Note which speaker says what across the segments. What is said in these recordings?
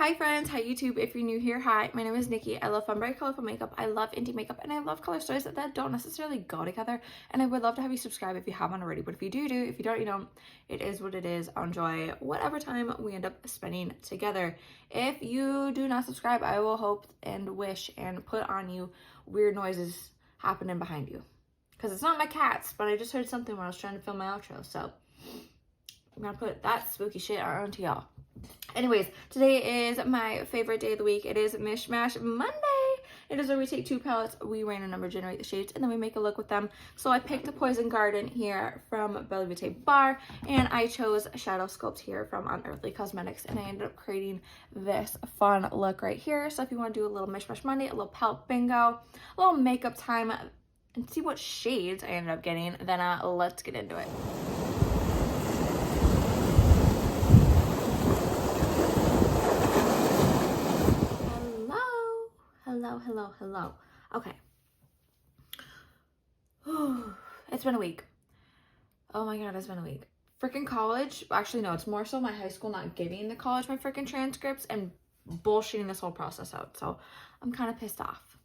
Speaker 1: Hi friends, hi YouTube. If you're new here, hi, my name is Nikki. I love fun, bright, colorful makeup. I love indie makeup and I love color stories that don't necessarily go together. And I would love to have you subscribe if you haven't already. But if you do, if you don't, you don't. It is what it is. I'll enjoy whatever time we end up spending together. If you do not subscribe, I will hope and wish and put on you weird noises happening behind you. Because it's not my cats, but I just heard something when I was trying to film my outro. So I'm going to put that spooky shit onto y'all. Anyways, today is my favorite day of the week. It is Mish Monday. It is where we take two palettes, we random number generate the shades, and then we make a look with them. So I picked the Poison Garden here from BellaBeauteBar, and I chose Shadow Sculpt here from Unearthly Cosmetics, and I ended up creating this fun look right here. So if you want to do a little Mish Monday, a little palette bingo, a little makeup time, and see what shades I ended up getting, then let's get into it. Hello. Okay. It's been a week. Oh my god, it's been a week. Freaking college. Actually, no, it's more so my high school not giving the college my freaking transcripts and bullshitting this whole process out. So I'm kind of pissed off.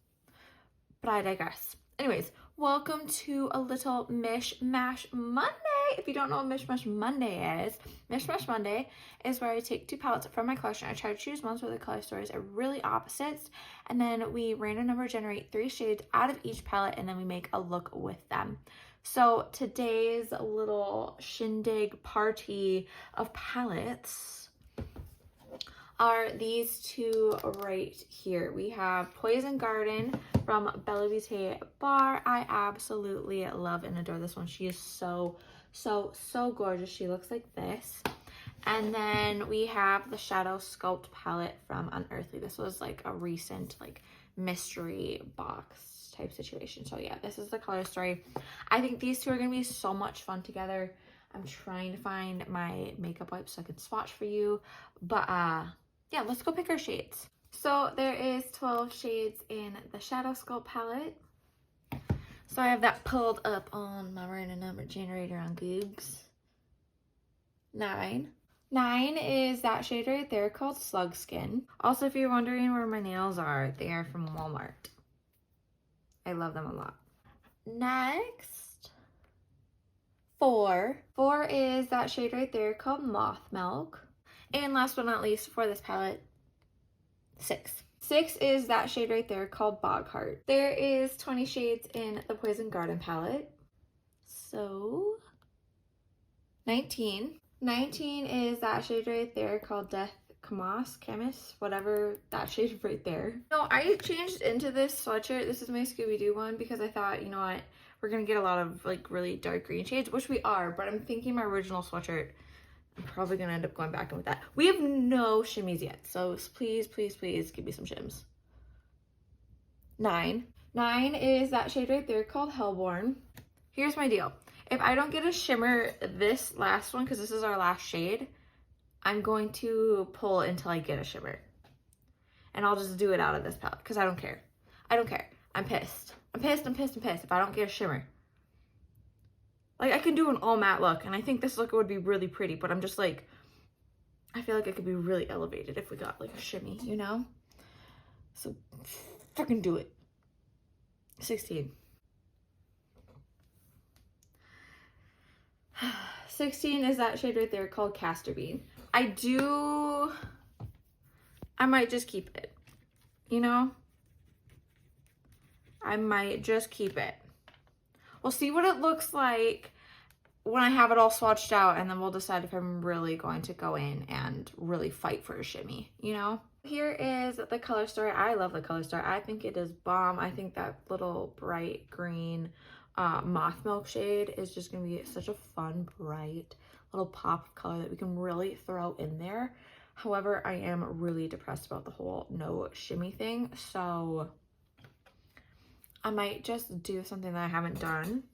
Speaker 1: But I digress. Anyways, welcome to a little Mish Mash Monday. If you don't know what Mish Mash Monday is where I take two palettes from my collection. I try to choose ones where the color stories are really opposites, and then we random number generate 3 shades out of each palette, and then we make a look with them. So today's little shindig party of palettes are these two right here. We have Poison Garden from BellaBeauteBar. I absolutely love and adore this one. She is so gorgeous. She looks like this. And then we have the Shadow Sculpt palette from Unearthly. This was like a recent like mystery box type situation. So yeah, this is the color story. I think these two are gonna be so much fun together. I'm trying to find my makeup wipes so I can swatch for you. But yeah, let's go pick our shades. So there is 12 shades in the Shadow Sculpt palette. So I have that pulled up on my random number generator on Googs. 9 is that shade right there called Slug Skin. Also, if you're wondering where my nails are, they are from Walmart. I love them a lot. Next, 4 is that shade right there called Moth Milk. And last but not least for this palette, 6 is that shade right there called Bog Heart. There is 20 shades in the Poison Garden palette. So 19 is that shade right there called Death Camus, whatever that shade right there. No, I changed into this sweatshirt. This is my Scooby-Doo one because I thought, you know what, we're gonna get a lot of like really dark green shades, which we are, but I'm thinking my original sweatshirt, I'm probably gonna end up going back in with that. We have no shimmies yet, so please give me some shims. 9 is that shade right there called Hellborn. Here's my deal. If I don't get a shimmer this last one, because this is our last shade, I'm going to pull until I get a shimmer. And I'll just do it out of this palette, because I don't care. I'm pissed. If I don't get a shimmer. Like, I can do an all matte look, and I think this look would be really pretty, but I'm just like, I feel like it could be really elevated if we got like a shimmy, you know? So, fucking do it. 16 is that shade right there called Castor Bean. I might just keep it, you know? I might just keep it. We'll see what it looks like when I have it all swatched out, and then we'll decide if I'm really going to go in and really fight for a shimmy, you know? Here is the color story. I love the color story. I think it is bomb. I think that little bright green Moth Milk shade is just gonna be such a fun, bright little pop of color that we can really throw in there. However, I am really depressed about the whole no shimmy thing, so I might just do something that I haven't done.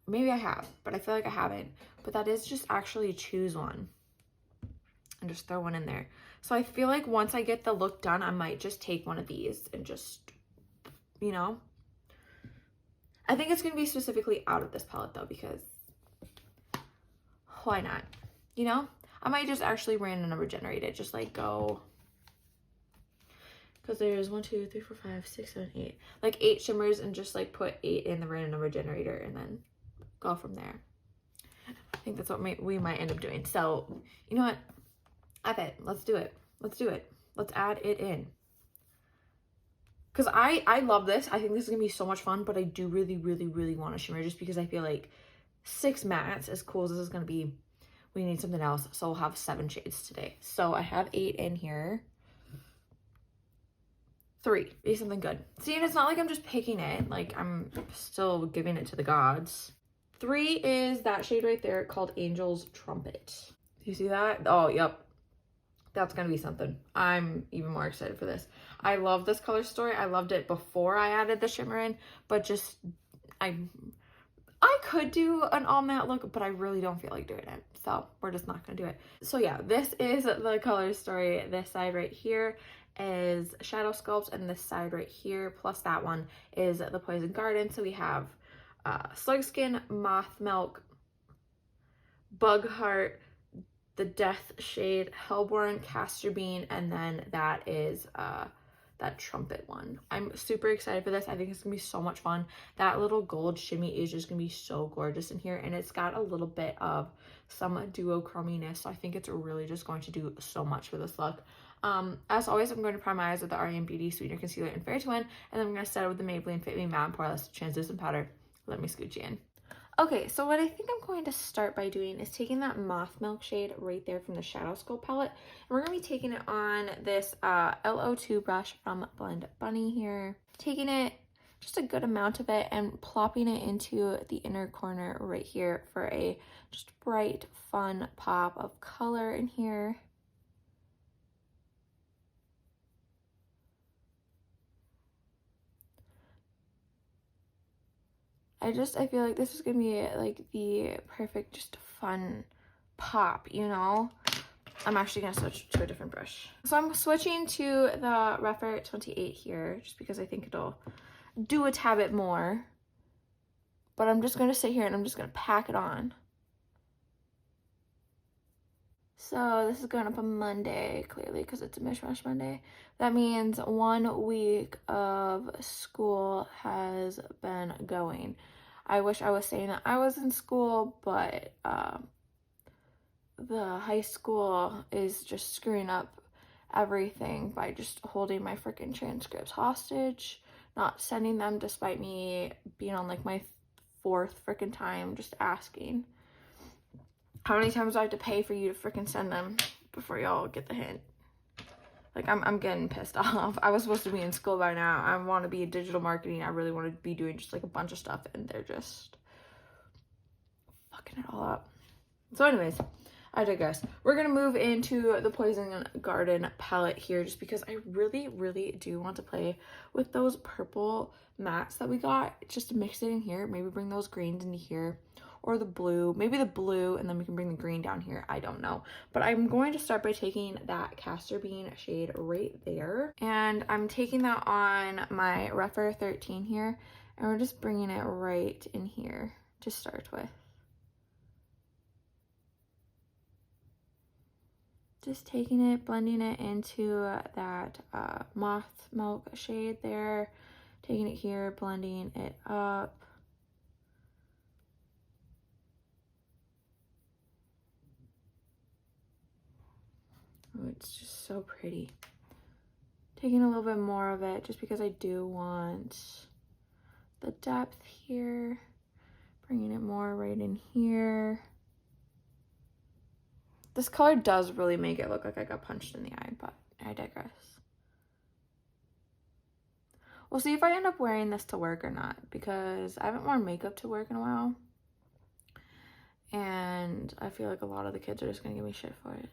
Speaker 1: Maybe I have, but I feel like I haven't. But that is just actually choose one and just throw one in there. So I feel like once I get the look done, I might just take one of these and just, you know. I think it's going to be specifically out of this palette though, because why not? You know? I might just actually random number generate it. Just like go because there's 1, 2, 3, 4, 5, 6, 7, 8, like 8 shimmers, and just like put 8 in the random number generator and then go from there. I think that's what we might end up doing. So you know what, I bet let's do it. Let's add it in, because I love this. I think this is gonna be so much fun, but I do really want a shimmer, just because I feel like 6 mattes, as cool as this is gonna be, we need something else. So we'll have 7 shades today. So I have 8 in here. 3, be something good. See, and it's not like I'm just picking it, like I'm still giving it to the gods. 3 is that shade right there called Angel's Trumpet. Do you see that? Oh, yep. That's gonna be something. I'm even more excited for this. I love this color story. I loved it before I added the shimmer in, but just I could do an all matte look, but I really don't feel like doing it, so we're just not gonna do it. So yeah, this is the color story. This side right here is Shadow Sculpt, and this side right here plus that one is the Poison Garden. So we have Slug Skin, Moth Milk, Bug Heart, the Death shade, Hellborn, Castor Bean, and then that is that Trumpet one. I'm super excited for this. I think it's gonna be so much fun. That little gold shimmy is just gonna be so gorgeous in here, and it's got a little bit of some duochrominess, so I think it's really just going to do so much for this look. As always, I'm going to prime my eyes with the REM Beauty Sweetener Concealer in Fair to Win, and then I'm going to set it with the Maybelline Fit Me Matte and Poreless Translucent Powder. Let me scooch you in. Okay, so what I think I'm going to start by doing is taking that Moth Milk shade right there from the Shadow Sculpt palette, and we're going to be taking it on this LO2 brush from Blend Bunny here. Taking it, just a good amount of it, and plopping it into the inner corner right here for a just bright, fun pop of color in here. I feel like this is gonna be like the perfect, just fun pop, you know? I'm actually gonna switch to a different brush. So I'm switching to the Rephr 28 here, just because I think it'll do a tad bit more. But I'm just gonna sit here and I'm just gonna pack it on. So this is going up on Monday, clearly, because it's a mishmash Monday. That means 1 week of school has been going. I wish I was saying that I was in school, but the high school is just screwing up everything by just holding my freaking transcripts hostage, not sending them despite me being on like my 4th freaking time just asking. How many times do I have to pay for you to freaking send them before y'all get the hint? Like, I'm getting pissed off. I was supposed to be in school by now. I want to be in digital marketing. I really want to be doing just like a bunch of stuff, and they're just fucking it all up. So anyways, I digress. We're going to move into the Poison Garden palette here, just because I really do want to play with those purple mattes that we got. Just to mix it in here. Maybe bring those greens into here. Or the blue, maybe the blue, and then we can bring the green down here. I don't know. But I'm going to start by taking that Castor Bean shade right there. And I'm taking that on my Rephr 13 here. And we're just bringing it right in here to start with. Just taking it, blending it into that Moth Milk shade there. Taking it here, blending it up. Oh, it's just so pretty. Taking a little bit more of it just because I do want the depth here. Bringing it more right in here. This color does really make it look like I got punched in the eye, but I digress. We'll see if I end up wearing this to work or not, because I haven't worn makeup to work in a while. And I feel like a lot of the kids are just gonna give me shit for it.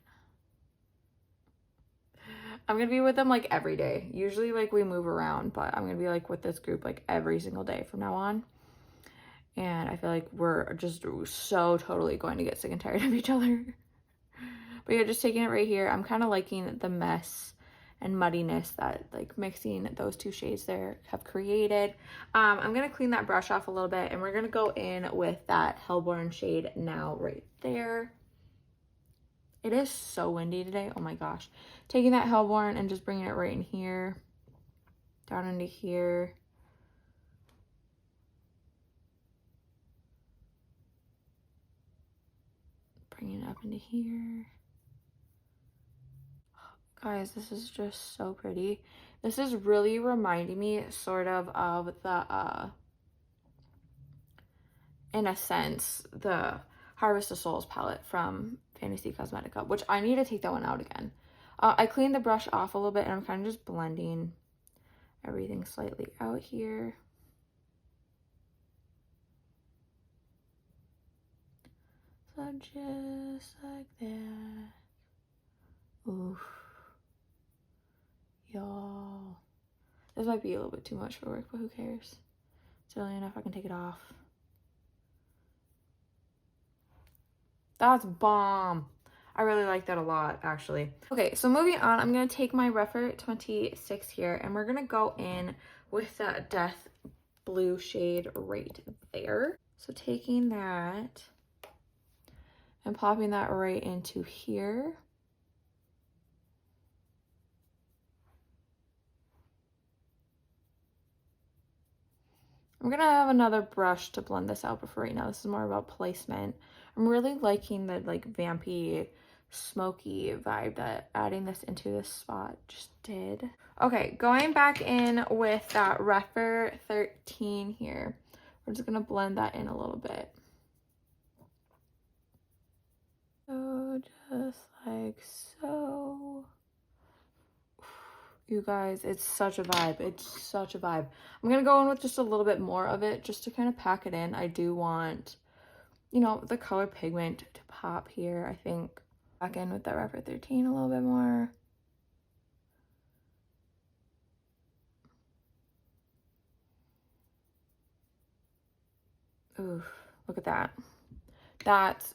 Speaker 1: I'm gonna be with them like every day. Usually like we move around, but I'm gonna be like with this group like every single day from now on. And I feel like we're just so totally going to get sick and tired of each other. But yeah, just taking it right here. I'm kind of liking the mess and muddiness that like mixing those 2 shades there have created. I'm gonna clean that brush off a little bit, and we're gonna go in with that Hellborn shade now right there. It is so windy today. Oh my gosh. Taking that Hellborn and just bringing it right in here. down into here. Bringing it up into here. Guys, this is just so pretty. This is really reminding me sort of the, in a sense, the Harvest of Souls palette from Fantasy Cosmetica, which I need to take that one out again. I cleaned the brush off a little bit, and I'm kind of just blending everything slightly out here. So just like that. Oof. Y'all. This might be a little bit too much for work, but who cares? It's early enough, I can take it off. That's bomb. I really like that a lot, actually. Okay, so moving on, I'm going to take my Rephr 26 here, and we're going to go in with that death blue shade right there. So taking that and popping that right into here. I'm gonna have another brush to blend this out, but for right now, this is more about placement. I'm really liking the like vampy, smoky vibe that adding this into this spot just did. Okay, going back in with that Rephr 13 here. We're just gonna blend that in a little bit. So just like so. You guys, it's such a vibe. It's such a vibe. I'm going to go in with just a little bit more of it just to kind of pack it in. I do want, you know, the color pigment to pop here, I think. Back in with that Rephr 13 a little bit more. Oof, look at that. That's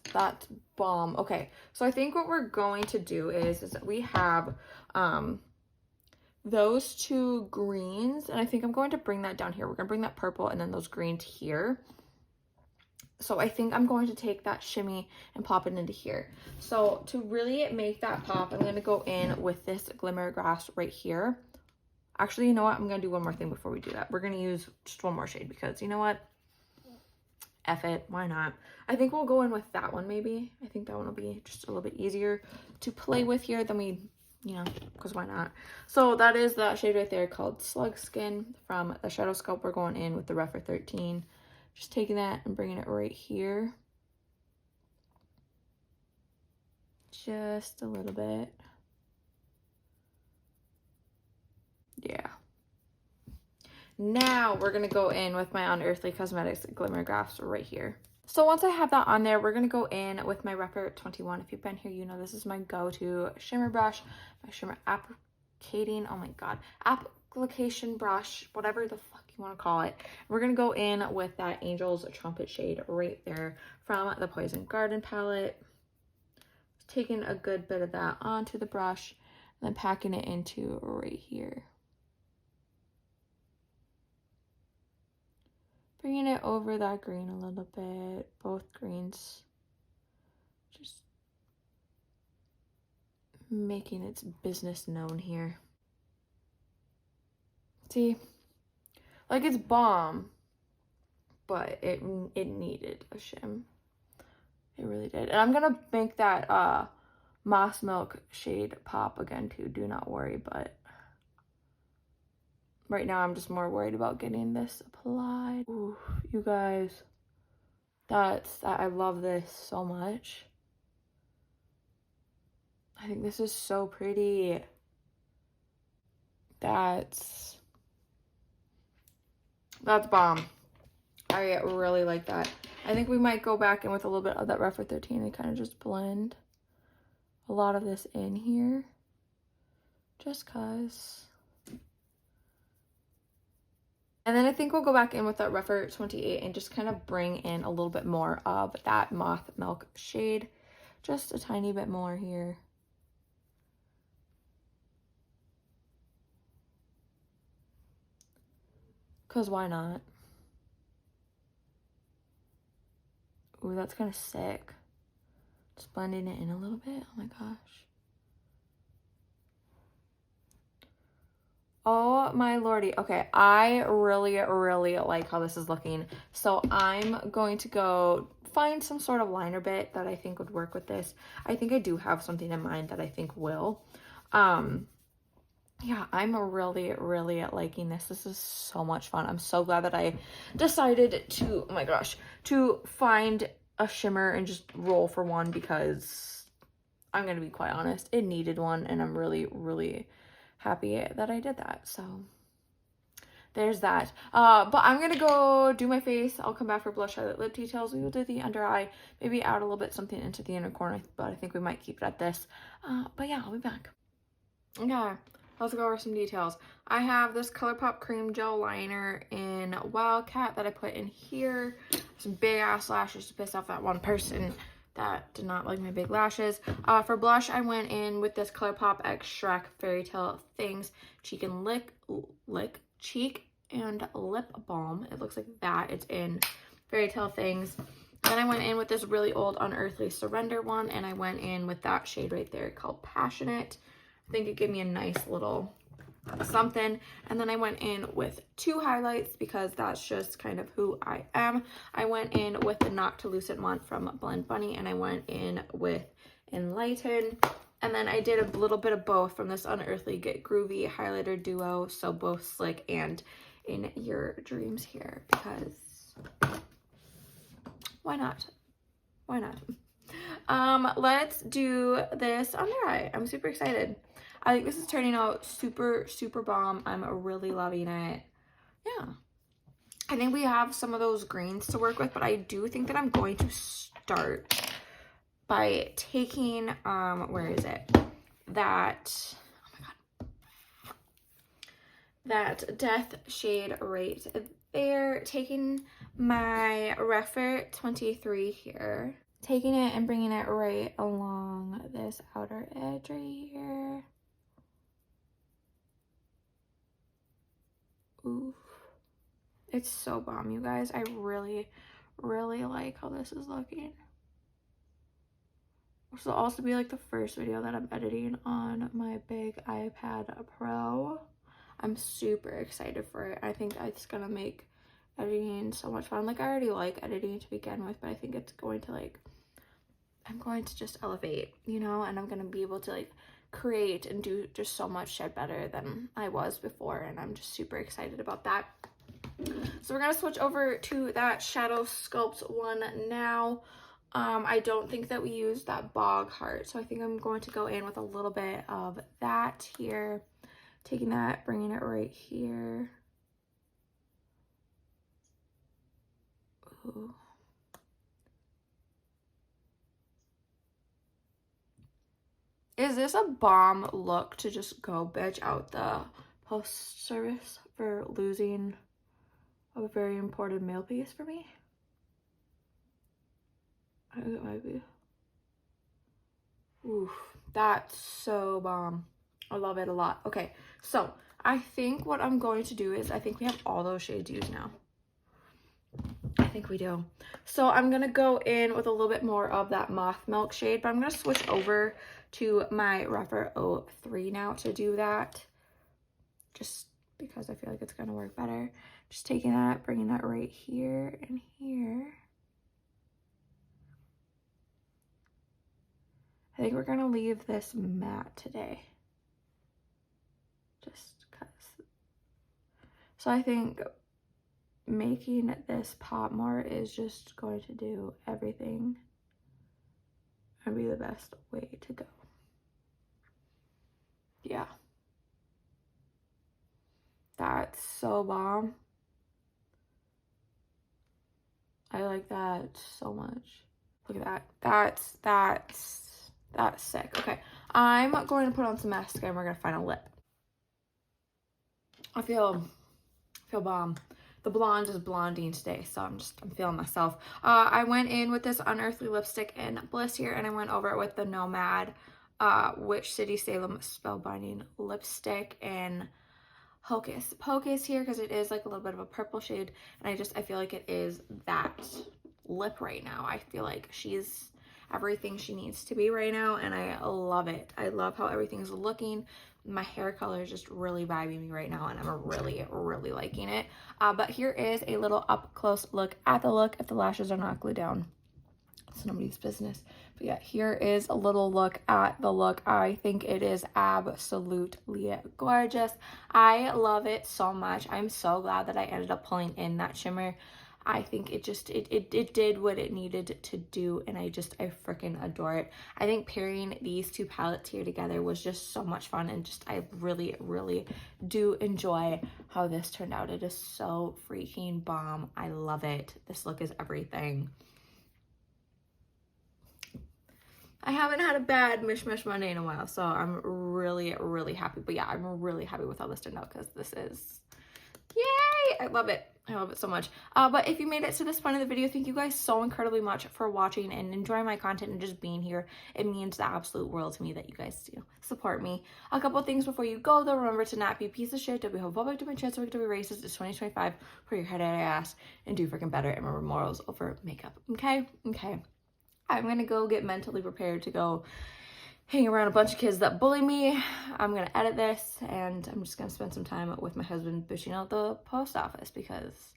Speaker 1: bomb. Okay, so I think what we're going to do is that we have those two greens, and I think I'm going to bring that down here. We're gonna bring that purple and then those greens here. So I think I'm going to take that shimmy and pop it into here. So to really make that pop, I'm gonna go in with this glimmer grass right here. Actually, you know what? I'm gonna do one more thing before we do that. We're gonna use just one more shade because you know what? F it, why not? I think we'll go in with that one maybe. I think that one will be just a little bit easier to play with here than we, you know, because why not? So that is that shade right there called Slug Skin from the Shadow Sculpt. We're going in with the Rephr 13. Just taking that and bringing it right here. Just a little bit. Yeah. Now we're going to go in with my Unearthly Cosmetics Glimmer Graphs right here. So once I have that on there, we're going to go in with my Rephr 21. If you've been here, you know this is my go-to shimmer brush, my shimmer applicating, oh my god, application brush, whatever the fuck you want to call it. We're going to go in with that Angel's Trumpet shade right there from the Poison Garden palette. Taking a good bit of that onto the brush and then packing it into right here. Bringing it over that green a little bit, both greens, just making its business known here. See, like it's bomb, but it needed a shim. It really did. And I'm gonna make that Moss Milk shade pop again too, do not worry, but right now I'm just more worried about getting this applied. Ooh, you guys, I love this so much. I think this is so pretty. That's bomb. I really like that. I think we might go back in with a little bit of that Rephr 13 and kind of just blend a lot of this in here. Just cause. And then I think we'll go back in with that Rephr 28 and just kind of bring in a little bit more of that Moth Milk shade. Just a tiny bit more here. Because why not? Ooh, that's kind of sick. Just blending it in a little bit. Oh my gosh. Oh my lordy. Okay, I really, really like how this is looking. So I'm going to go find some sort of liner bit that I think would work with this. I think I do have something in mind that I think will. Yeah, I'm really, really liking this. This is so much fun. I'm so glad that I decided to, oh my gosh, to find a shimmer and just roll for one, because I'm going to be quite honest, it needed one, and I'm really, really happy that I did that. So there's that. But I'm going to go do my face. I'll come back for blush, highlight, lip details. We will do the under eye, maybe add a little bit something into the inner corner, but I think we might keep it at this. But yeah, I'll be back. Okay. Let's go over some details. I have this ColourPop Cream Gel Liner in Wildcat that I put in here. Some big ass lashes to piss off that one person that did not like my big lashes. For blush, I went in with this ColourPop X Shrek Fairy Tale Things Cheek and Cheek and Lip Balm. It looks like that. It's in Fairy Tale Things. Then I went in with this really old Unearthly Surrender one, and I went in with that shade right there called Passionate. I think it gave me a nice little something. And then I went in with two highlights because that's just kind of who I am. I went in with the Not Too Lucid one from Blend Bunny, and I went in with Enlighten. And then I did a little bit of both from this Unearthly Get Groovy highlighter duo, so both Slick and In Your Dreams here, because why not? Why not? Let's do this under eye. I'm super excited. I think this is turning out super, super bomb. I'm really loving it. Yeah. I think we have some of those greens to work with, but I do think that I'm going to start by taking, where is it? That, oh my God. That Death shade right there. Taking my Refer 23 here. Taking it and bringing it right along this outer edge right here. Ooh, it's so bomb, you guys. I really, really like how this is looking. This will also be like the first video that I'm editing on my big iPad Pro. I'm super excited for it. I think it's gonna make editing so much fun. Like, I already like editing to begin with, but I think it's going to, like, I'm going to just elevate, you know, and I'm gonna be able to, like, create and do just so much shit better than I was before, and I'm just super excited about that. So we're gonna switch over to that Shadow Sculpt one now. I don't think that we used that Bog Heart, so I think I'm going to go in with a little bit of that here, taking that, bringing it right here. Ooh. Is this a bomb look to just go bitch out the post service for losing a very important mail piece for me? I think it might be. Oof, that's so bomb. I love it a lot. Okay, so I think what I'm going to do is, I think we have all those shades used now. I think we do. So I'm going to go in with a little bit more of that Moth Milk shade, but I'm going to switch over to my Refer 03 now to do that, just because I feel like it's going to work better. Just taking that, bringing that right here and here. I think we're going to leave this matte today, just because. So I think making this pop more is just going to do everything and be the best way to go. Yeah. That's so bomb. I like that so much. Look at that. That's sick. Okay, I'm going to put on some mascara and we're gonna find a lip. I feel bomb. The blonde is blonding today, so I'm feeling myself. I went in with this Unearthly lipstick in Bliss here, and I went over it with the Nomad Witch City Salem Spellbinding lipstick in Hocus Pocus here, because it is like a little bit of a purple shade, and I feel like it is that lip right now. I feel like everything she needs to be right now, and I love it. I love how everything's looking. My hair color is just really vibing me right now, and I'm really, really liking it. But here is a little up close look at the look if the lashes are not glued down. It's nobody's business. But yeah, here is a little look at the look. I think it is absolutely gorgeous. I love it so much. I'm so glad that I ended up pulling in that shimmer. I think it just, it did what it needed to do, and I freaking adore it. I think pairing these two palettes here together was just so much fun, and just, I really, really do enjoy how this turned out. It is so freaking bomb. I love it. This look is everything. I haven't had a bad Mish Monday in a while, so I'm really, really happy. But yeah, I'm really happy with how this turned out, because this is, yay! I love it. I love it so much. But if you made it to this point of the video, thank you guys so incredibly much for watching and enjoying my content and just being here. It means the absolute world to me that you guys do support me. A couple things before you go, though. Remember to not be a piece of shit. Don't be homophobic, don't be transphobic, don't be racist. It's 2025. Put your head out of your ass and do freaking better. And remember, morals over makeup. Okay? Okay. I'm gonna go get mentally prepared to go hang around a bunch of kids that bully me. I'm gonna edit this, and I'm just gonna spend some time with my husband bitching out the post office, because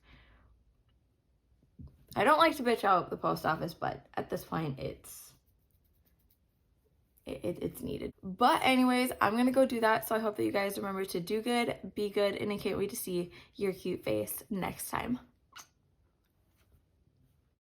Speaker 1: I don't like to bitch out the post office, but at this point it's needed. But anyways, I'm gonna go do that. So I hope that you guys remember to do good, be good, and I can't wait to see your cute face next time.